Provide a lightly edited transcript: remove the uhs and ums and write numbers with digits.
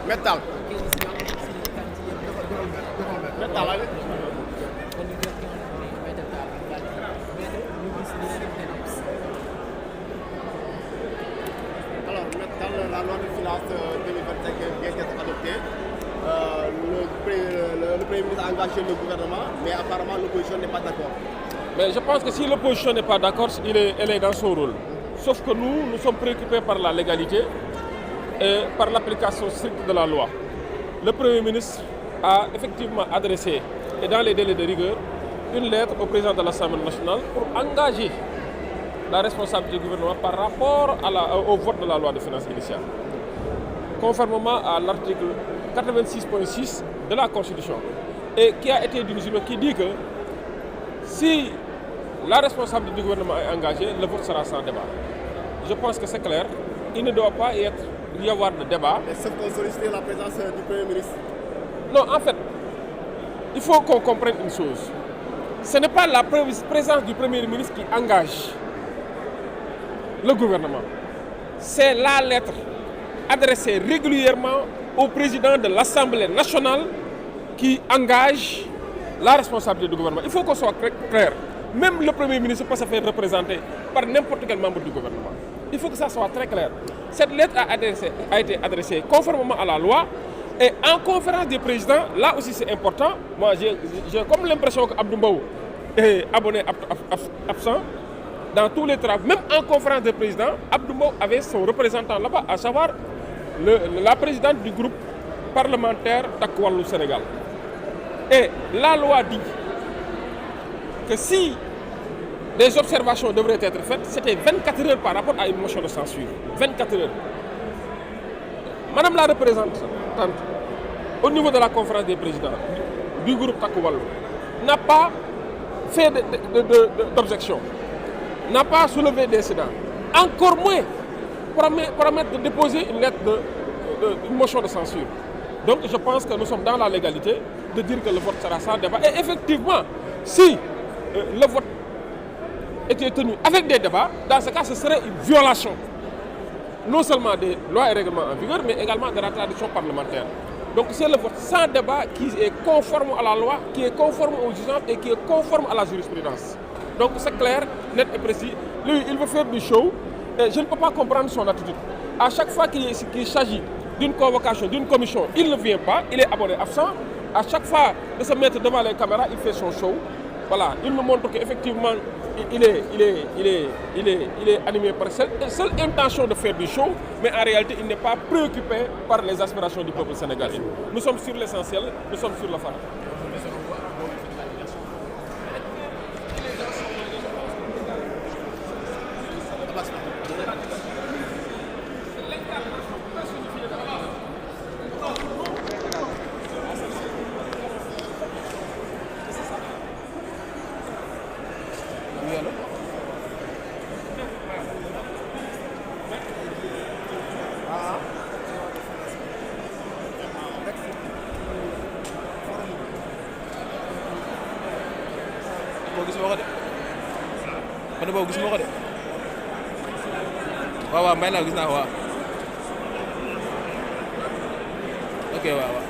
Metal. Alors, dans la loi de finances 2025 vient d'être adoptée. Le Premier ministre a engagé le gouvernement, mais apparemment l'opposition n'est pas d'accord. Mais je pense que si l'opposition n'est pas d'accord, elle est dans son rôle. Sauf que nous sommes préoccupés par la légalité et par l'application stricte de la loi. Le Premier ministre a effectivement adressé, et dans les délais de rigueur, une lettre au président de l'Assemblée nationale pour engager la responsabilité du gouvernement par rapport au vote de la loi de finances initiale, conformément à l'article 86.6 de la Constitution, et qui a été divisible, qui dit que si la responsabilité du gouvernement est engagée, le vote sera sans débat. Je pense que c'est clair, il ne doit pas y avoir de débat. Et sauf qu'on sollicite la présence du Premier ministre. Non, en fait, il faut qu'on comprenne une chose. Ce n'est pas la présence du Premier ministre qui engage le gouvernement. C'est la lettre adressée régulièrement au président de l'Assemblée nationale qui engage la responsabilité du gouvernement. Il faut qu'on soit clair. Même le Premier ministre peut se faire représenter par n'importe quel membre du gouvernement. Il faut que ça soit très clair. Cette lettre a été adressée conformément à la loi. Et en conférence des présidents, là aussi c'est important. Moi, j'ai comme l'impression qu'Abdou Mbow est abonné absent dans tous les travaux. Même en conférence des présidents, Abdou Mbow avait son représentant là-bas, à savoir la présidente du groupe parlementaire Takku Wallu Sénégal. Et la loi dit que si des observations devraient être faites, c'était 24 heures par rapport à une motion de censure. 24 heures. Madame la représentante, au niveau de la conférence des présidents du groupe Takku Wallu, n'a pas fait d'objection, n'a pas soulevé d'incident, encore moins promettre de déposer une lettre une motion de censure. Donc je pense que nous sommes dans la légalité de dire que le vote sera sans débat. Et effectivement, si le vote était tenu avec des débats, dans ce cas, ce serait une violation non seulement des lois et règlements en vigueur, mais également de la tradition parlementaire. Donc c'est le vote sans débat qui est conforme à la loi, qui est conforme aux usages et qui est conforme à la jurisprudence. Donc c'est clair, net et précis. Lui, il veut faire du show et je ne peux pas comprendre son attitude. À chaque fois qu'il s'agit d'une convocation, d'une commission, il ne vient pas, il est abonné absent. À chaque fois de se mettre devant les caméras, il fait son show. Voilà, il nous montre qu'effectivement, il est animé par seule intention de faire du show, mais en réalité, il n'est pas préoccupé par les aspirations du peuple sénégalais. Nous sommes sur l'essentiel, nous sommes sur le phare. Mana boobu gis nga ko de waaw waaw may naa gis naa ko waaw ok waaw waaw